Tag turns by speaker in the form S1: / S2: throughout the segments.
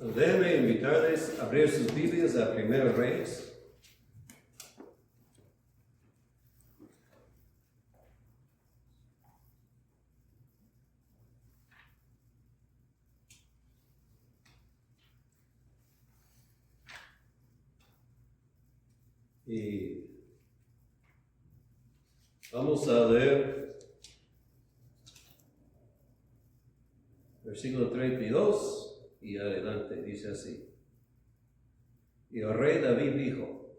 S1: Déjenme invitarles a abrir sus Biblias a 1 Reyes. Y vamos a leer versículo 32 y adelante, dice así. Y el rey David dijo: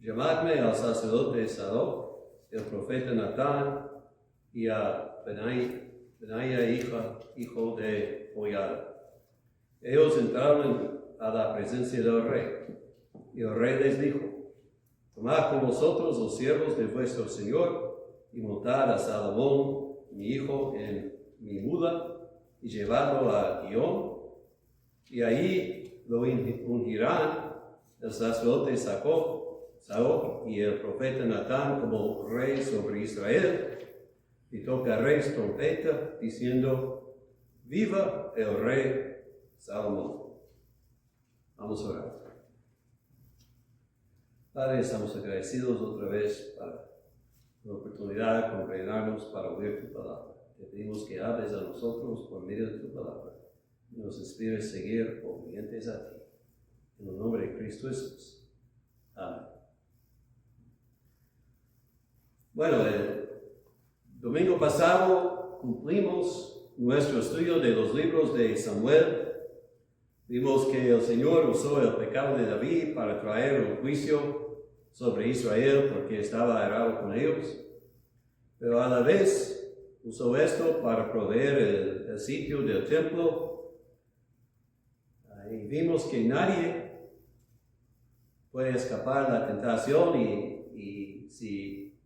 S1: llamadme al sacerdote Sadoc, el profeta Natán, y a Benaía, hijo de Joiada. Ellos entraron a la presencia del rey, y el rey les dijo: tomad con vosotros los siervos de vuestro señor, y montad a Salomón, mi hijo, en mi mula, y llevadlo a Gihón, y ahí lo ungirán el sacerdote Sadoc y el profeta Natán como rey sobre Israel, y tocaréis trompeta, diciendo: viva el rey Salomón. Vamos a orar. Padre, estamos agradecidos otra vez para la oportunidad de congregarnos para oír tu palabra. Te pedimos que hables a nosotros por medio de tu palabra y nos inspires a seguir obedientes a ti. En el nombre de Cristo Jesús. Amén. Bueno, el domingo pasado cumplimos nuestro estudio de los libros de Samuel. Vimos que el Señor usó el pecado de David para traer un juicio sobre Israel porque estaba errado con ellos, pero a la vez usó esto para proveer el sitio del templo. Y vimos que nadie puede escapar de la tentación y si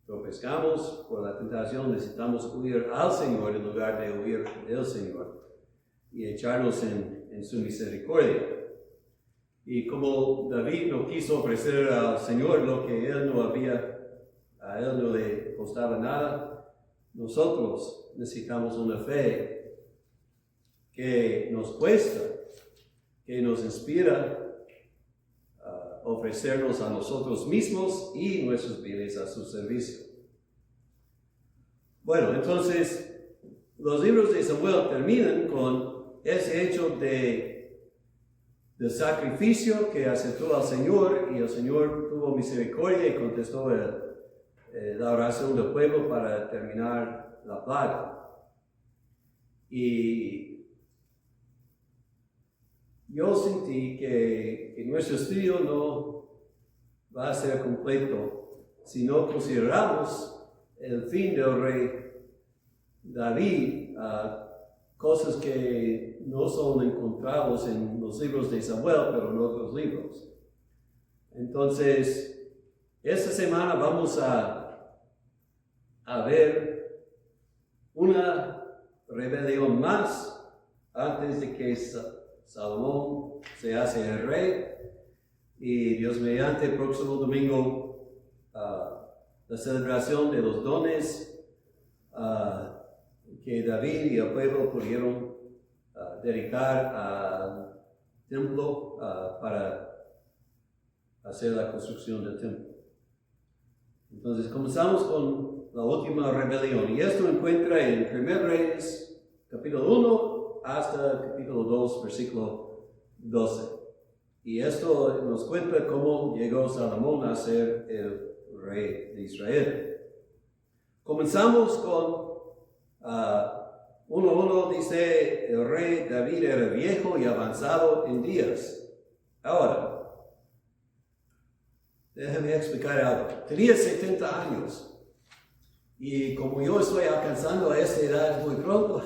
S1: tropezamos por la tentación necesitamos huir al Señor en lugar de huir del Señor y echarnos en su misericordia. Y como David no quiso ofrecer al Señor lo que a él no le costaba nada, nosotros necesitamos una fe que nos cuesta, que nos inspira a ofrecernos a nosotros mismos y nuestros bienes a su servicio. Bueno, entonces los libros de Samuel terminan con ese hecho del sacrificio que aceptó al Señor, y el Señor tuvo misericordia y contestó la oración del pueblo para terminar la plaga. Y yo sentí que nuestro estudio no va a ser completo si no consideramos el fin del rey David, cosas que no son encontrados en los libros de Samuel, pero en otros libros. Entonces, esta semana vamos a ver una rebelión más antes de que Salomón se hace el rey, y Dios mediante el próximo domingo la celebración de los dones que David y el pueblo pudieron dedicar al templo para hacer la construcción del templo. Entonces comenzamos con la última rebelión, y esto encuentra en 1 Reyes capítulo 1 hasta capítulo 2 versículo 12. Y esto nos cuenta cómo llegó Salomón a ser el rey de Israel. Comenzamos con 1:1, dice: el rey David era viejo y avanzado en días. Ahora, déjame explicar algo. Tenía 70 años. Y como yo estoy alcanzando a esta edad muy pronto,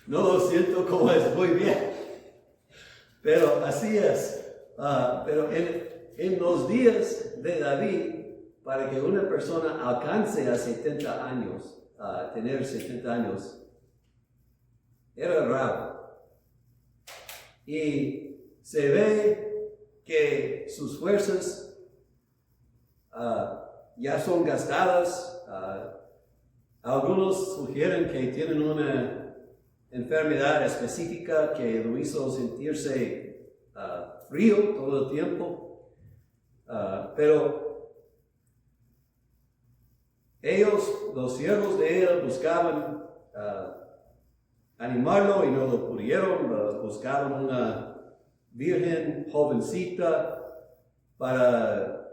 S1: no lo siento como es muy bien. Pero así es. Pero en los días de David, para que una persona alcance a 70 años, tener 70 años, era raro. Y se ve que sus fuerzas ya son gastadas. Algunos sugieren que tienen una enfermedad específica que lo hizo sentirse frío todo el tiempo, pero los siervos de él, buscaban animarlo y no lo pudieron. Buscaban una virgen jovencita para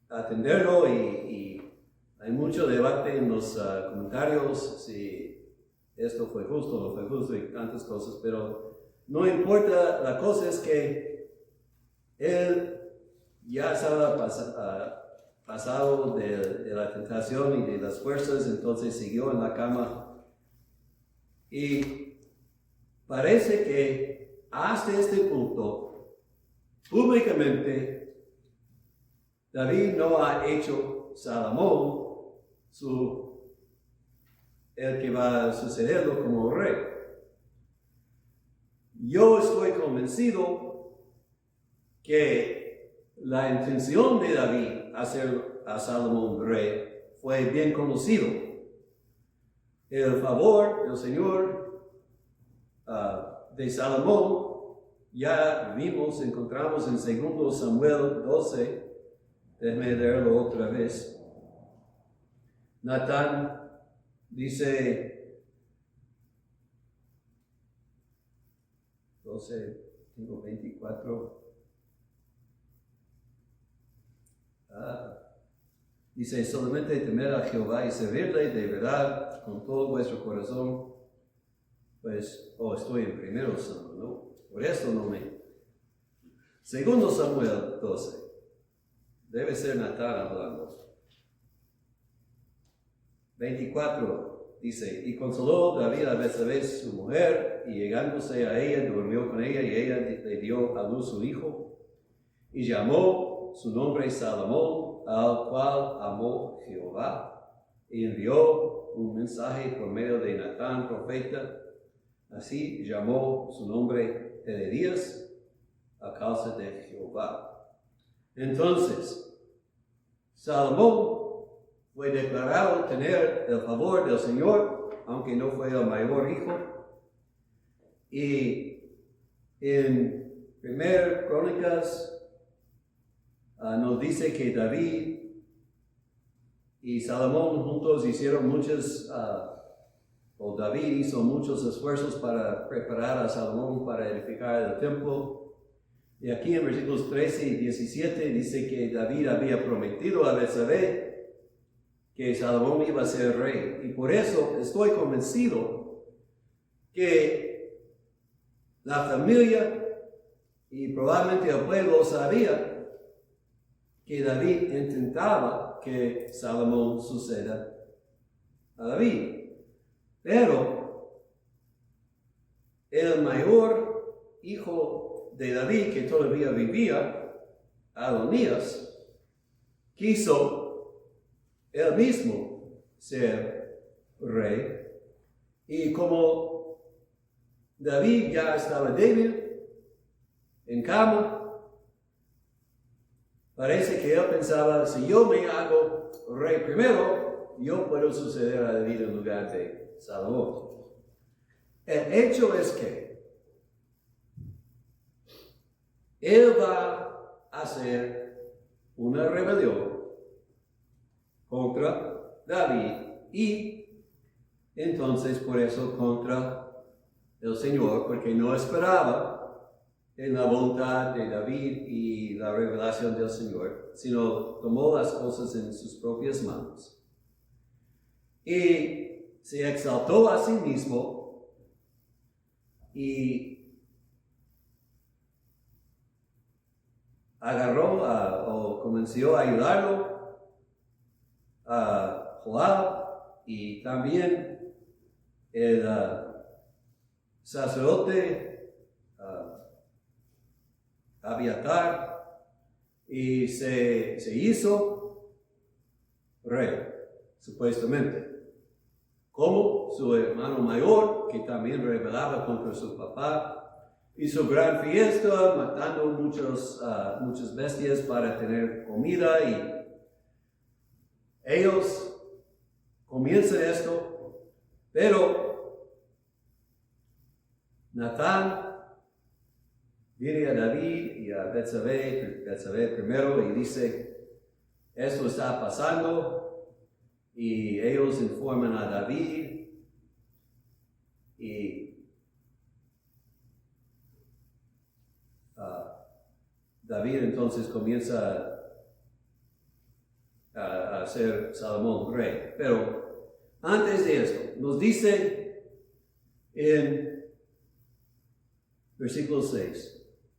S1: atenderlo y hay mucho debate en los comentarios si esto fue justo o no fue justo y tantas cosas, pero no importa. La cosa es que él ya estaba pasado de la tentación y de las fuerzas, entonces siguió en la cama. Y parece que hasta este punto, públicamente, David no ha hecho Salomón el que va a sucederlo como rey. Yo estoy convencido que la intención de David hacer a Salomón rey fue bien conocido. El favor del Señor de Salomón ya encontramos en 2 Samuel 12. Déjenme leerlo otra vez. Natán dice, 12, tengo 24. Dice, solamente temer a Jehová y servirle de verdad con todo vuestro corazón. Pues, estoy en 1 Samuel, ¿no? Por eso no me. 2 Samuel 12. Debe ser Natán hablando. 24 dice, y consoló David a Betsabé su mujer, y llegándose a ella, durmió con ella, y ella le dio a luz su hijo, y llamó su nombre Salomón, al cual amó Jehová, y envió un mensaje por medio de Natán, profeta. Así llamó su nombre Edías, a causa de Jehová. Entonces, Salomón fue declarado tener el favor del Señor, aunque no fue el mayor hijo. Y en 1 Crónicas nos dice que David y Salomón juntos hicieron David hizo muchos esfuerzos para preparar a Salomón para edificar el templo. Y aquí en versículos 13 y 17 dice que David había prometido a Betsabé que Salomón iba a ser rey. Y por eso estoy convencido que la familia y probablemente el pueblo sabía que David intentaba que Salomón suceda a David. Pero el mayor hijo de David, que todavía vivía, Adonías, quiso él mismo ser rey. Y como David ya estaba débil, en cama, parece que él pensaba, si yo me hago rey primero, yo puedo suceder a David en lugar de Salomón. El hecho es que él va a hacer una rebelión contra David y entonces por eso contra el Señor, porque no esperaba en la voluntad de David y la revelación del Señor, sino tomó las cosas en sus propias manos y se exaltó a sí mismo y agarró o comenzó a ayudarlo a Joab y también el sacerdote Abiatar, y se hizo rey, supuestamente, como su hermano mayor, que también rebelaba contra su papá, hizo gran fiesta, matando muchas bestias para tener comida, y ellos comienzan esto, pero Natán viene a David y a Betsabé primero y dice, esto está pasando, y ellos informan a David, y David entonces comienza a ser Salomón rey. Pero antes de esto, nos dice en versículo 6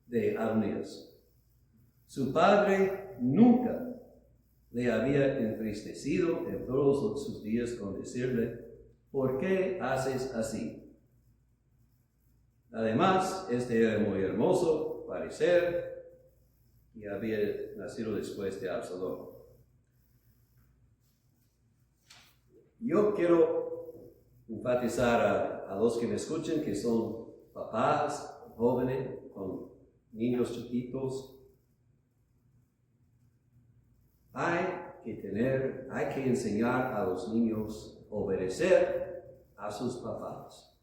S1: de Adonías, su padre nunca le había entristecido en todos sus días con decirle, ¿por qué haces así? Además, este era muy hermoso parecer y había nacido después de Absalón. Yo quiero enfatizar a los que me escuchen, que son papás, jóvenes, con niños chiquitos. Hay que enseñar a los niños a obedecer a sus papás.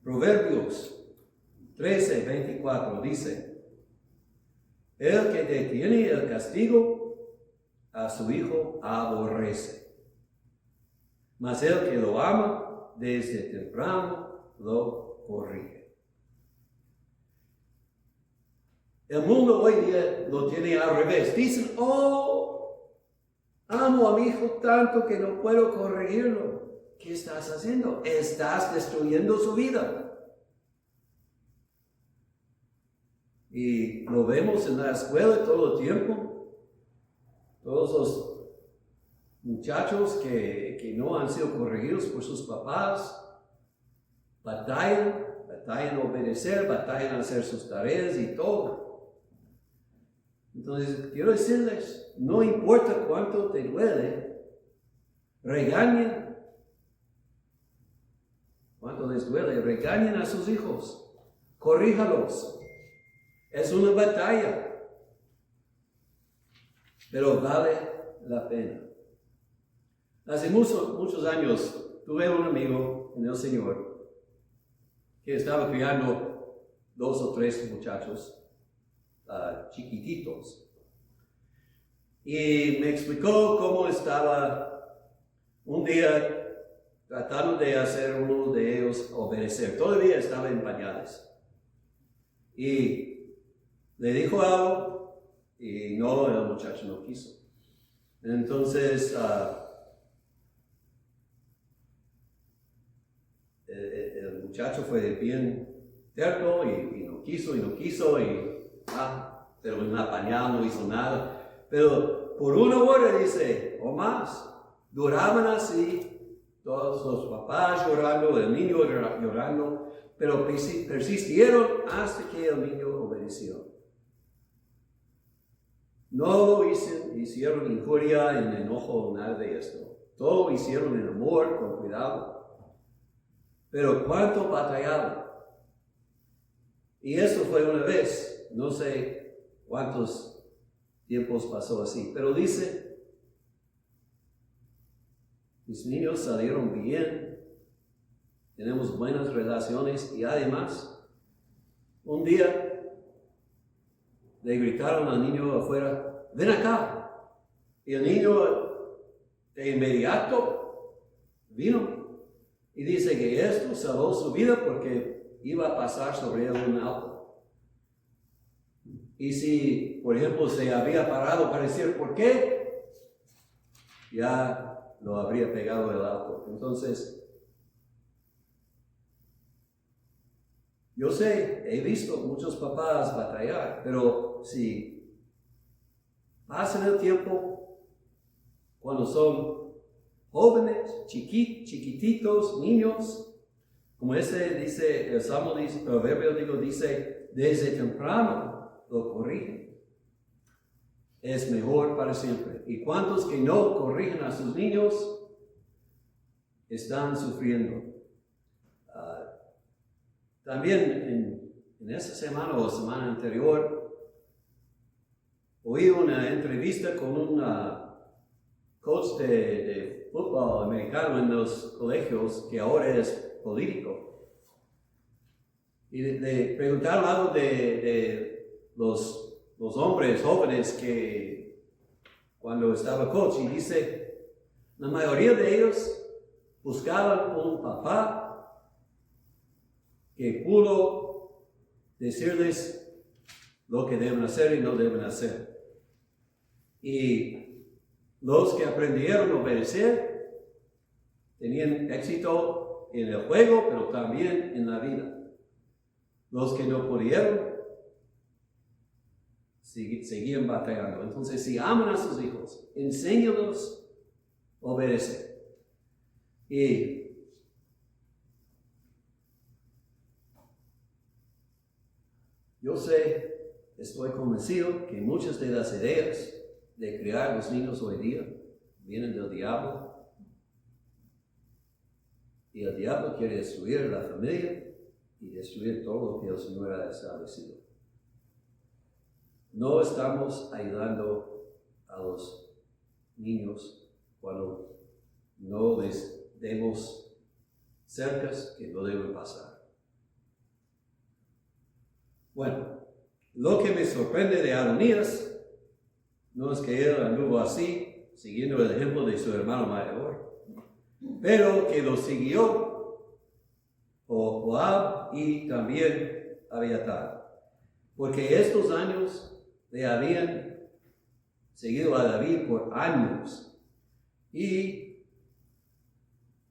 S1: Proverbios 13:24 dice, el que detiene el castigo a su hijo aborrece, mas el que lo ama desde temprano lo corrige. El mundo hoy día lo tiene al revés. Dicen, amo a mi hijo tanto que no puedo corregirlo. ¿Qué estás haciendo? Estás destruyendo su vida. Y lo vemos en la escuela todo el tiempo. Todos los muchachos que no han sido corregidos por sus papás batallan a obedecer, batallan a hacer sus tareas y todo. Entonces, quiero decirles, no importa cuánto te duele, regañen. Cuánto les duele, regañen a sus hijos, corríjalos. Es una batalla, pero vale la pena. Hace muchos años tuve un amigo en el Señor que estaba criando 2 o 3 muchachos chiquititos. Y me explicó cómo estaba un día tratando de hacer uno de ellos obedecer. Todavía estaba en pañales. Y le dijo algo y no, el muchacho no quiso. Entonces, el muchacho fue bien terco y no quiso, pero en la pañal no hizo nada. Pero por una hora dice, o más, duraban así, todos los papás llorando, el niño llorando, pero persistieron hasta que el niño obedeció. No hicieron injuria, en enojo, nada de esto. Todo hicieron en amor, con cuidado. Pero ¿cuánto batallaron? Y eso fue una vez, no sé cuántos tiempos pasó así, pero dice, mis niños salieron bien, tenemos buenas relaciones y además, un día le gritaron al niño afuera, ven acá. Y el niño de inmediato vino y dice que esto salvó su vida porque iba a pasar sobre él un auto. Y si, por ejemplo, se había parado para decir por qué, ya lo habría pegado el auto. Entonces, yo sé, he visto muchos papás batallar, pero si pasan el tiempo, cuando son jóvenes, chiquititos, niños, como dice, el Salmo dice, el proverbio dice, desde temprano lo corrigen. Es mejor para siempre. ¿Y cuántos que no corrigen a sus niños están sufriendo? También en esta semana o semana anterior oí una entrevista con un coach de fútbol americano en los colegios que ahora es político. Y le preguntaron algo de los hombres jóvenes que cuando estaba coach, y dice, la mayoría de ellos buscaban un papá que pudo decirles lo que deben hacer y no deben hacer. Y los que aprendieron a obedecer tenían éxito en el juego, pero también en la vida. Los que no pudieron seguían batallando. Entonces, si aman a sus hijos, enséñalos a obedecer. Y yo estoy convencido que muchas de las ideas de criar los niños hoy día vienen del diablo. Y el diablo quiere destruir la familia y destruir todo lo que el Señor ha establecido. No estamos ayudando a los niños cuando no les demos cercas que no deben pasar. Bueno, lo que me sorprende de Adonías no es que él anduvo así, siguiendo el ejemplo de su hermano mayor, pero que lo siguió Joab y también Abiatar, porque estos años le habían seguido a David por años, y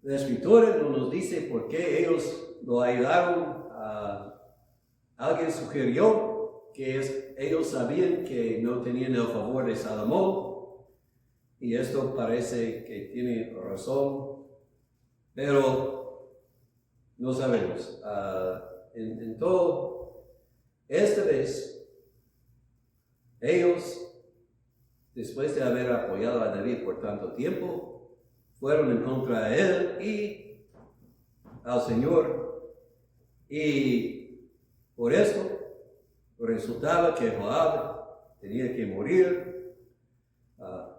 S1: la escritura no nos dice por qué ellos lo ayudaron. Alguien sugirió que ellos sabían que no tenían el favor de Salomón, y esto parece que tiene razón, pero no sabemos. En todo, esta vez, ellos, después de haber apoyado a David por tanto tiempo, fueron en contra de él y al Señor, y por esto resultaba que Joab tenía que morir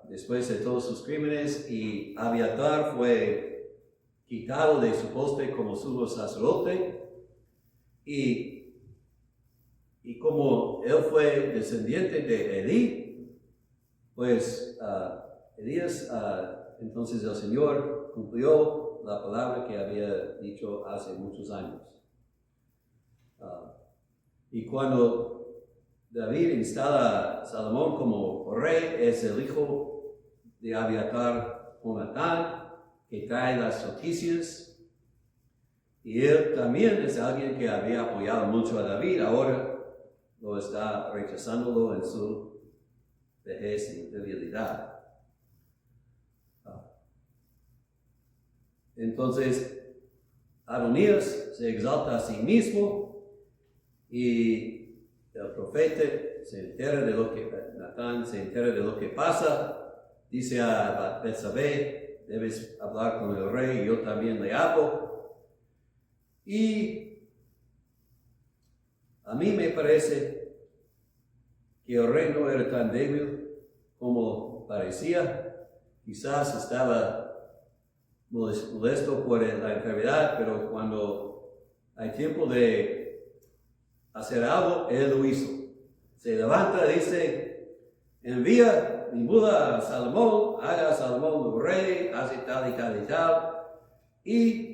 S1: después de todos sus crímenes, y Abiatar fue quitado de su poste como sumo sacerdote, y como él fue descendiente de Elí, pues Elías, entonces el Señor cumplió la palabra que había dicho hace muchos años. Y cuando David instala a Salomón como rey, es el hijo de Abiatar, Jonatán, que trae las noticias. Y él también es alguien que había apoyado mucho a David, ahora lo está rechazándolo en su vejez y debilidad. Entonces, Adonías se exalta a sí mismo, y el profeta se entera de lo que, Natán se entera de lo que pasa, dice a Betsabé, debes hablar con el rey, yo también le hablo. Y a mí me parece que el rey no era tan débil como parecía. Quizás estaba molesto por la enfermedad, pero cuando hay tiempo de hacer algo, él lo hizo. Se levanta, dice, envía mi muda a Salomón, haga a Salomón rey, hace tal y tal y tal, y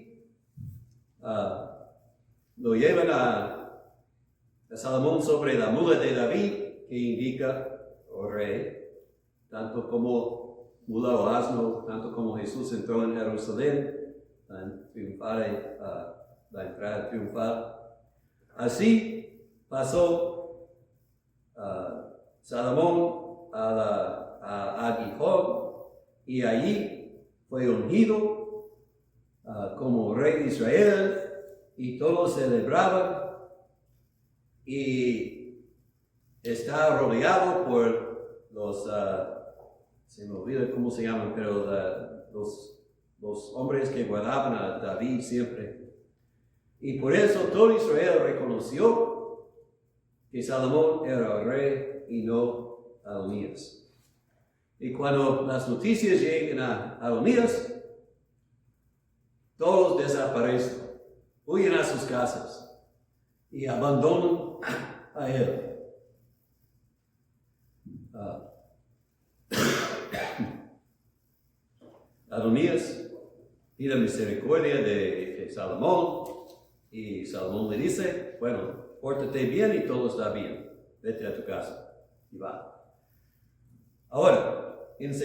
S1: lo llevan a Salomón sobre la mula de David, que indica rey, tanto como mula o asno, tanto como Jesús entró en Jerusalén, la entrada triunfal. Así pasó Salomón a Gijón, y allí fue ungido como rey de Israel, y todos celebraban, y está rodeado por los, se me olvida cómo se llaman, pero los hombres que guardaban a David siempre. Y por eso todo Israel reconoció que Salomón era el rey y no Adonías. Y cuando las noticias llegan a Adonías, todos desaparecen, huyen a sus casas. y abandonan a él. Adonías pide misericordia de Salomón y Salomón le dice, bueno, pórtate bien y todo está bien, vete a tu casa y va. Ahora, en el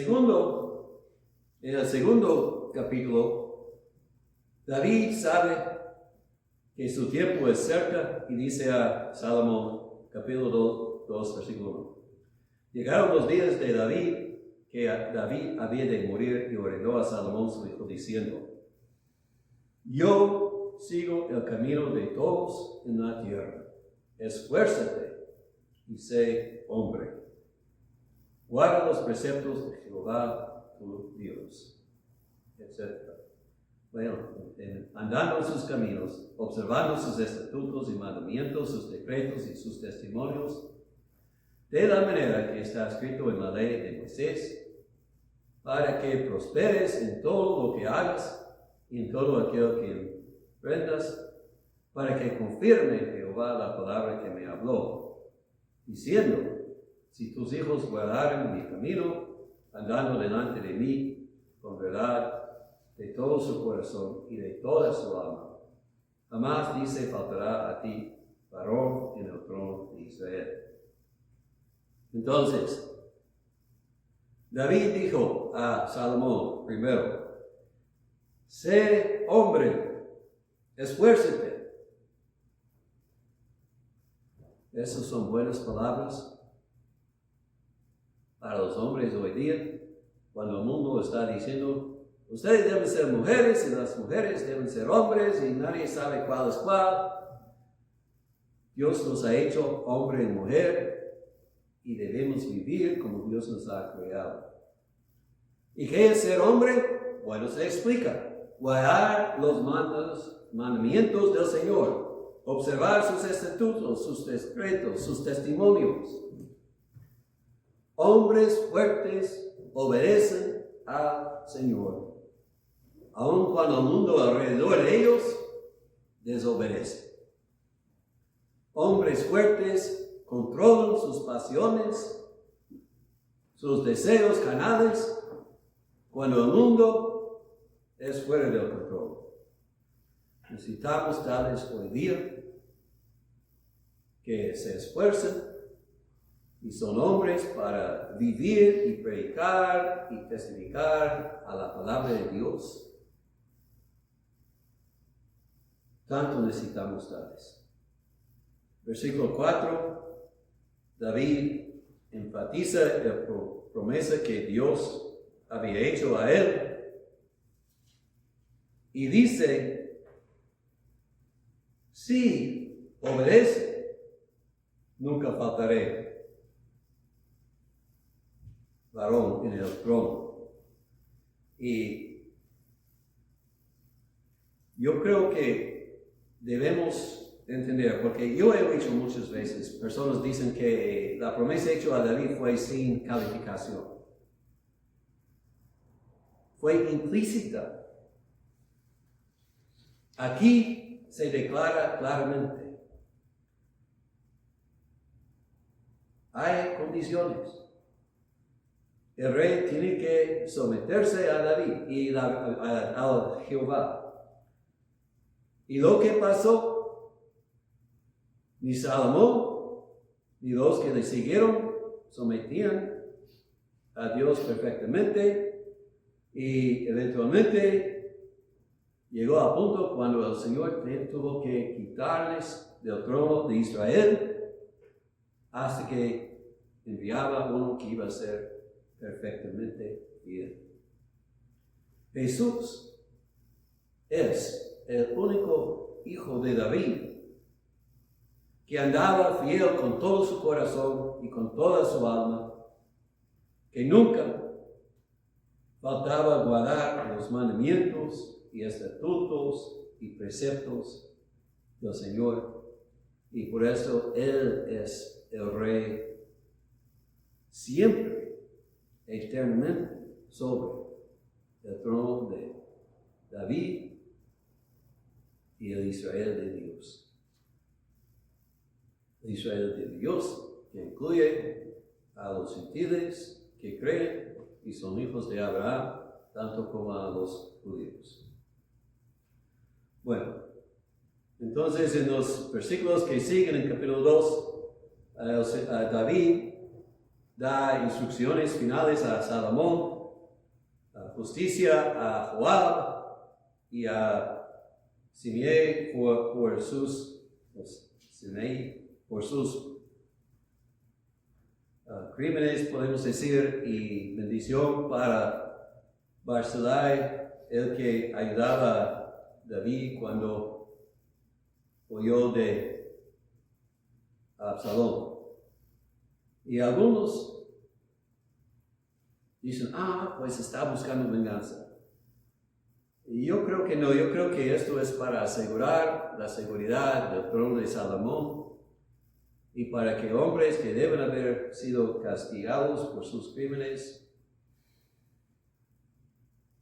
S1: segundo capítulo, David sabe que su tiempo es cerca y dice a Salomón, capítulo 2, versículo 1. Llegaron los días de David, que David había de morir, y ordenó a Salomón su hijo diciendo, yo sigo el camino de todos en la tierra. Esfuérzate y sé hombre. Guarda los preceptos de Jehová tu Dios, etc. Bueno, andando en sus caminos, observando sus estatutos y mandamientos, sus decretos y sus testimonios, de la manera que está escrito en la ley de Moisés, para que prosperes en todo lo que hagas y en todo aquello que emprendas, para que confirme Jehová la palabra que me habló, diciendo, si tus hijos guardaren mi camino, andando delante de mí con verdad de todo su corazón y de toda su alma, jamás dice faltará a ti varón en el trono de Israel. Entonces, David dijo a Salomón primero, sé hombre, esfuérzate. Esas son buenas palabras para los hombres hoy día, cuando el mundo está diciendo, ustedes deben ser mujeres y las mujeres deben ser hombres y nadie sabe cuál es cuál. Dios nos ha hecho hombre y mujer y debemos vivir como Dios nos ha creado. ¿Y qué es ser hombre? Bueno, se explica. Guardar los mandamientos del Señor, observar sus estatutos, sus decretos, sus testimonios. Hombres fuertes obedecen al Señor, aun cuando el mundo alrededor de ellos desobedece. Hombres fuertes controlan sus pasiones, sus deseos carnales, cuando el mundo es fuera del control. Necesitamos tales hoy día que se esfuercen y son hombres para vivir y predicar y testificar a la palabra de Dios. Tanto necesitamos tales. Versículo 4, David enfatiza la promesa que Dios había hecho a él y dice, si obedece, nunca faltaré varón en el trono. Y yo creo que debemos entender, porque yo he dicho muchas veces, personas dicen que la promesa hecha a David fue sin calificación. Fue implícita. Aquí se declara claramente. Hay condiciones. El rey tiene que someterse a David y a Jehová. Y lo que pasó, ni Salomón, ni los que le siguieron, sometían a Dios perfectamente. Y eventualmente llegó a punto cuando el Señor tuvo que quitarles del trono de Israel hasta que enviaba uno que iba a ser perfectamente fiel. Jesús es el único hijo de David que andaba fiel con todo su corazón y con toda su alma, que nunca faltaba guardar los mandamientos y estatutos y preceptos del Señor. Y por eso Él es el Rey siempre, eternamente, sobre el trono de David y el Israel de Dios. Israel de Dios, que incluye a los gentiles que creen y son hijos de Abraham, tanto como a los judíos. Bueno, entonces en los versículos que siguen en capítulo 2, David da instrucciones finales a Salomón, justicia a Joab y a Simei por sus crímenes, podemos decir, y bendición para Barzillai, el que ayudaba a David cuando huyó de Absalón. Y algunos dicen, pues está buscando venganza. Y yo creo que no, yo creo que esto es para asegurar la seguridad del trono de Salomón y para que hombres que deben haber sido castigados por sus crímenes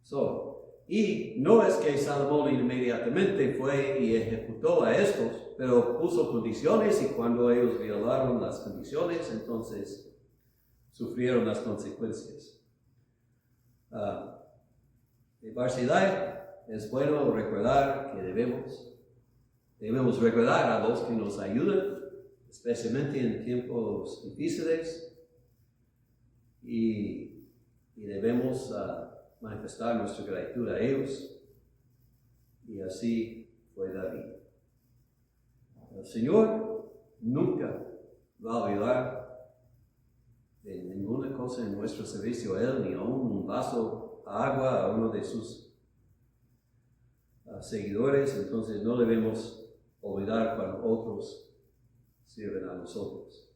S1: son. Y no es que Salomón inmediatamente fue y ejecutó a estos, pero puso condiciones y cuando ellos violaron las condiciones, entonces sufrieron las consecuencias. De Barzillai es bueno recordar que debemos recordar a los que nos ayudan, especialmente en tiempos difíciles, y debemos manifestar nuestra gratitud a ellos, y así fue David. El Señor nunca va a olvidar de ninguna cosa en nuestro servicio a Él, ni aún un vaso de agua a uno de sus seguidores. Entonces no debemos olvidar cuando otros sirven a nosotros.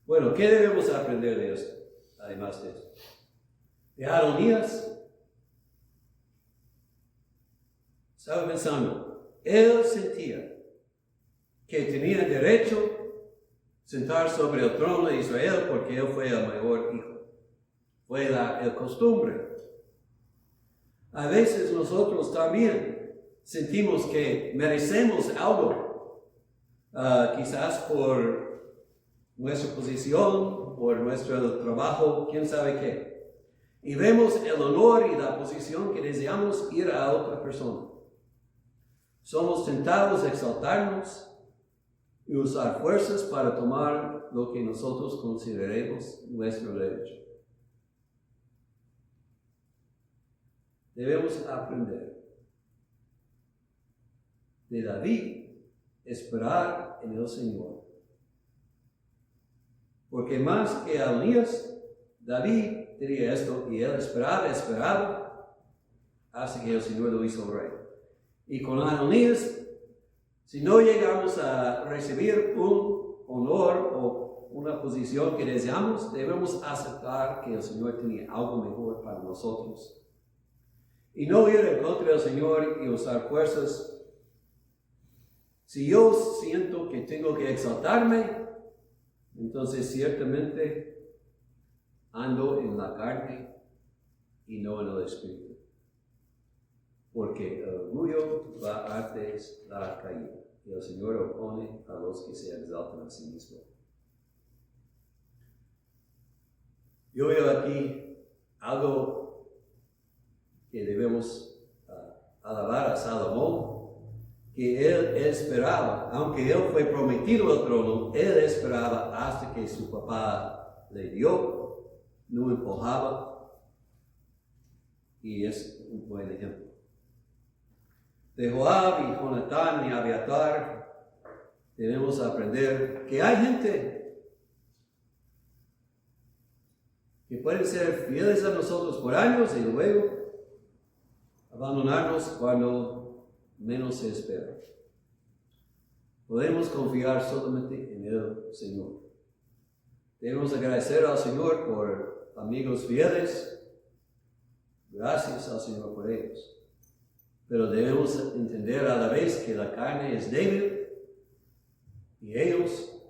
S1: Bueno, ¿qué debemos aprender de esto? Además de esto, de Adonías, estaba pensando, él sentía que tenía derecho a sentar sobre el trono de Israel porque él fue el mayor hijo. Fue la costumbre. A veces nosotros también sentimos que merecemos algo, quizás por nuestra posición, por nuestro trabajo, quién sabe qué. Y vemos el honor y la posición que deseamos ir a otra persona. Somos tentados a exaltarnos y usar fuerzas para tomar lo que nosotros consideremos nuestro derecho. Debemos aprender de David, esperar en el Señor. Porque más que Adonías, David tenía esto y él esperaba hasta que el Señor lo hizo rey. Y con Adonías, si no llegamos a recibir un honor o una posición que deseamos, debemos aceptar que el Señor tenía algo mejor para nosotros. Y no ir en contra del Señor y usar fuerzas. Si yo siento que tengo que exaltarme, entonces ciertamente ando en la carne y no en el espíritu. Porque el orgullo va antes la caída. Y el Señor opone a los que se exaltan a sí mismos. Yo veo aquí algo que debemos alabar a Salomón, que él esperaba, aunque él fue prometido el trono, él esperaba hasta que su papá le dio, no empujaba, y es un buen ejemplo. De Joab y Jonatán y Abiatar debemos aprender que hay gente que pueden ser fieles a nosotros por años y luego abandonarnos cuando menos se espera. Podemos confiar solamente en el Señor. Debemos agradecer al Señor por amigos fieles. Gracias al Señor por ellos. Pero debemos entender a la vez que la carne es débil y ellos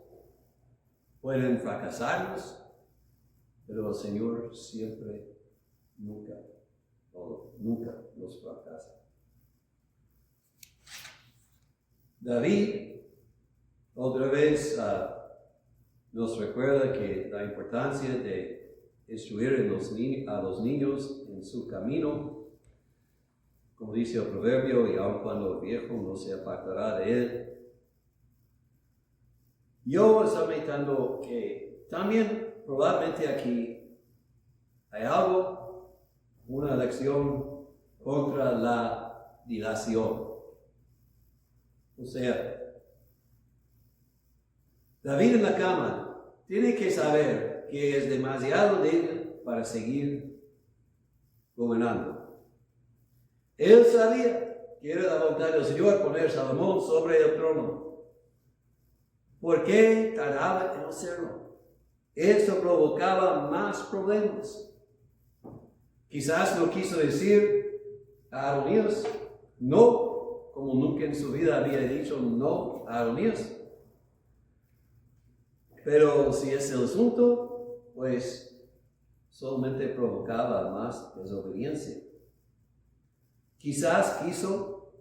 S1: pueden fracasarnos, pero el Señor siempre, nunca nos fracasa. David Otra vez nos recuerda que la importancia de instruir a los niños en su camino, como dice el proverbio, y aun cuando el viejo no se apartará de él. Yo estoy meditando que también probablemente aquí hay algo, una lección contra la dilación. O sea, David en la cama tiene que saber que es demasiado débil para seguir gobernando. Él sabía que era la voluntad del Señor poner a Salomón sobre el trono. ¿Por qué tardaba en hacerlo? Esto provocaba más problemas. Quizás no quiso decir a Adonías no, como nunca en su vida había dicho no a Adonías. Pero si es el asunto, pues solamente provocaba más desobediencia. Quizás quiso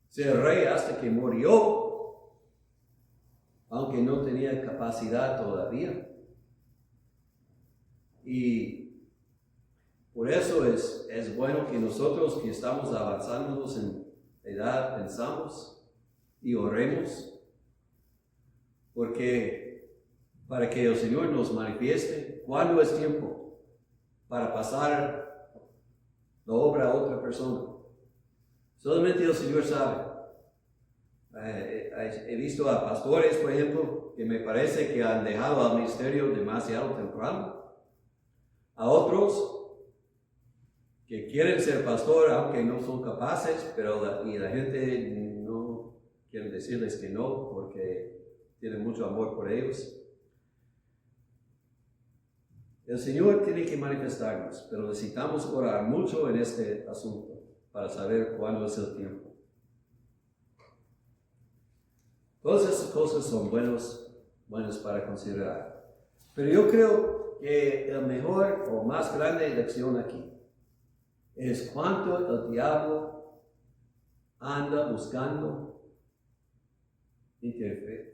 S1: ser rey hasta que murió, aunque no tenía capacidad todavía. Y por eso es bueno que nosotros que estamos avanzándonos en edad pensamos y oremos, porque para que el Señor nos manifieste cuándo es tiempo para pasar la obra a otra persona. Solamente el Señor sabe. He visto a pastores, por ejemplo, que me parece que han dejado al ministerio demasiado temprano. A otros que quieren ser pastor, aunque no son capaces, pero la gente no quiere decirles que no, porque tienen mucho amor por ellos. El Señor tiene que manifestarnos, pero necesitamos orar mucho en este asunto para saber cuándo es el tiempo. Todas estas cosas son buenas para considerar. Pero yo creo que la mejor o más grande lección aquí es cuánto el diablo anda buscando interferir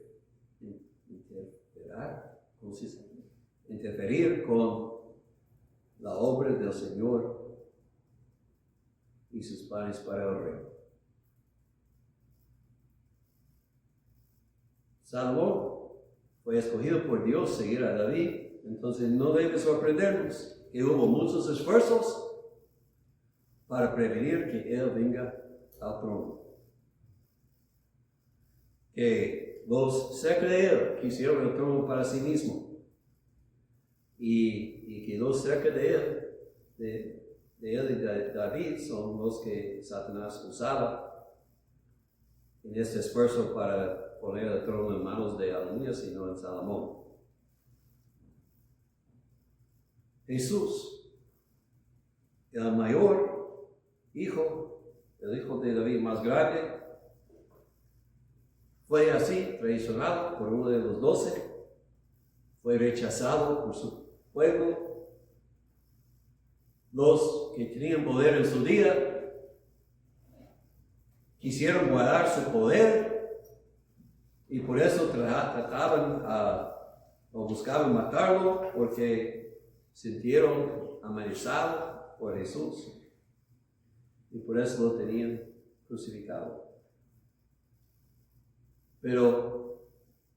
S1: con la obra del Señor y sus planes para el reino. Salomón fue escogido por Dios seguir a David, entonces no debe sorprendernos que hubo muchos esfuerzos para prevenir que él venga al trono. Que los cerca de él quisieron el trono para sí mismo y que los cerca de él, de David, son los que Satanás usaba en este esfuerzo para poner el trono en manos de Adonías y no en Salomón. Jesús, el mayor hijo, el hijo de David más grande, fue así traicionado por uno de los 12, fue rechazado por su pueblo. Los que tenían poder en su día quisieron guardar su poder y por eso trataban o buscaban matarlo, porque sintieron amenazado por Jesús y por eso lo tenían crucificado. Pero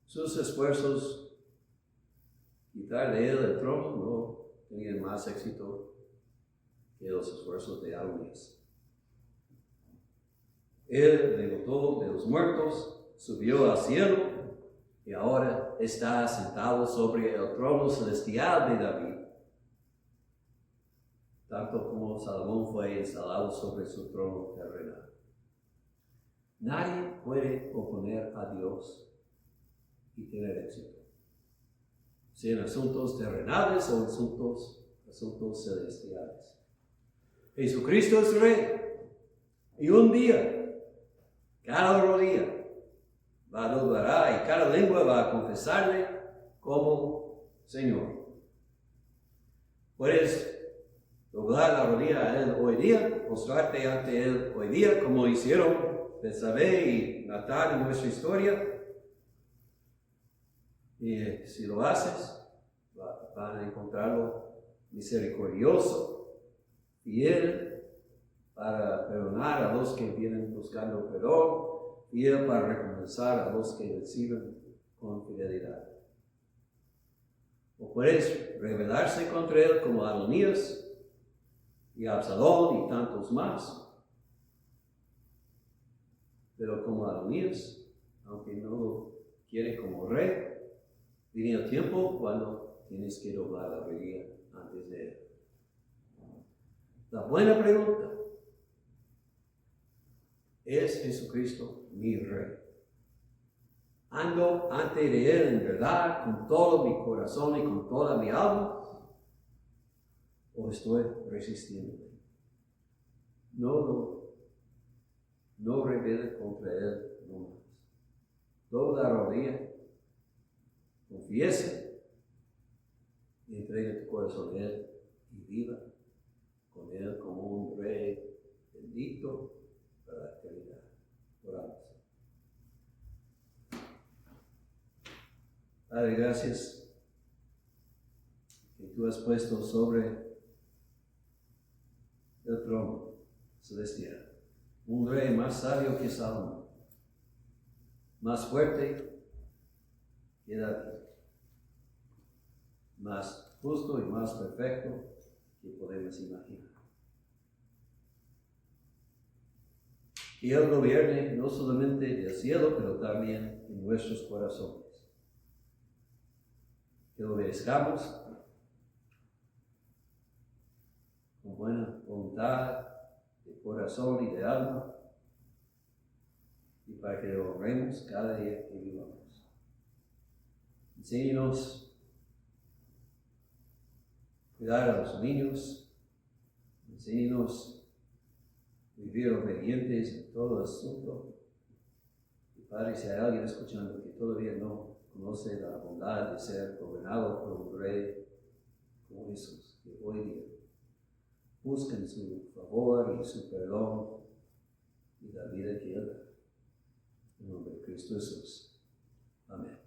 S1: sus esfuerzos quitar de él el trono no tenían más éxito que los esfuerzos de Adonías. Él levantó de los muertos, subió al cielo y ahora está sentado sobre el trono celestial de David, tanto como Salomón fue instalado sobre su trono terrenal. Nadie puede oponer a Dios y tener éxito, sea en asuntos terrenales o asuntos celestiales. Jesucristo es Rey, y un día cada rodilla va a doblar y cada lengua va a confesarle como Señor. Puedes doblar la rodilla a Él hoy día, postrarte ante Él hoy día, como hicieron Betsabé y Natán en nuestra historia, Y si lo haces, van a encontrarlo misericordioso, fiel para perdonar a los que vienen buscando perdón, fiel para recompensar a los que reciben con fidelidad. O puedes rebelarse contra él como Adonías y Absalón y tantos más. Pero como Adonías, aunque no lo quiere como rey, viene el tiempo cuando tienes que doblar la rodilla antes de él. La buena pregunta: ¿es Jesucristo mi rey? ¿Ando ante de él en verdad con todo mi corazón y con toda mi alma? ¿O estoy resistiendo? No rebelde contra él no más. Dobla la rodilla, confiesa y entrega tu corazón a él y viva con él como un rey bendito para la eternidad. Oramos. Padre, gracias que tú has puesto sobre el trono celestial un rey más sabio que Salomón, más fuerte que David, más justo y más perfecto que podemos imaginar. Que Él gobierne no solamente del cielo, pero también en nuestros corazones. Que obedezcamos con buena voluntad, de corazón y de alma, y para que lo honremos cada día que vivamos. Enséñanos a cuidar a los niños, enséñanos a vivir obedientes en todo asunto. Y Padre, si hay alguien escuchando que todavía no conoce la bondad de ser gobernado por un rey como Jesús, que hoy día busquen su favor y su perdón y la vida que Él da. En nombre de Cristo Jesús. Amén.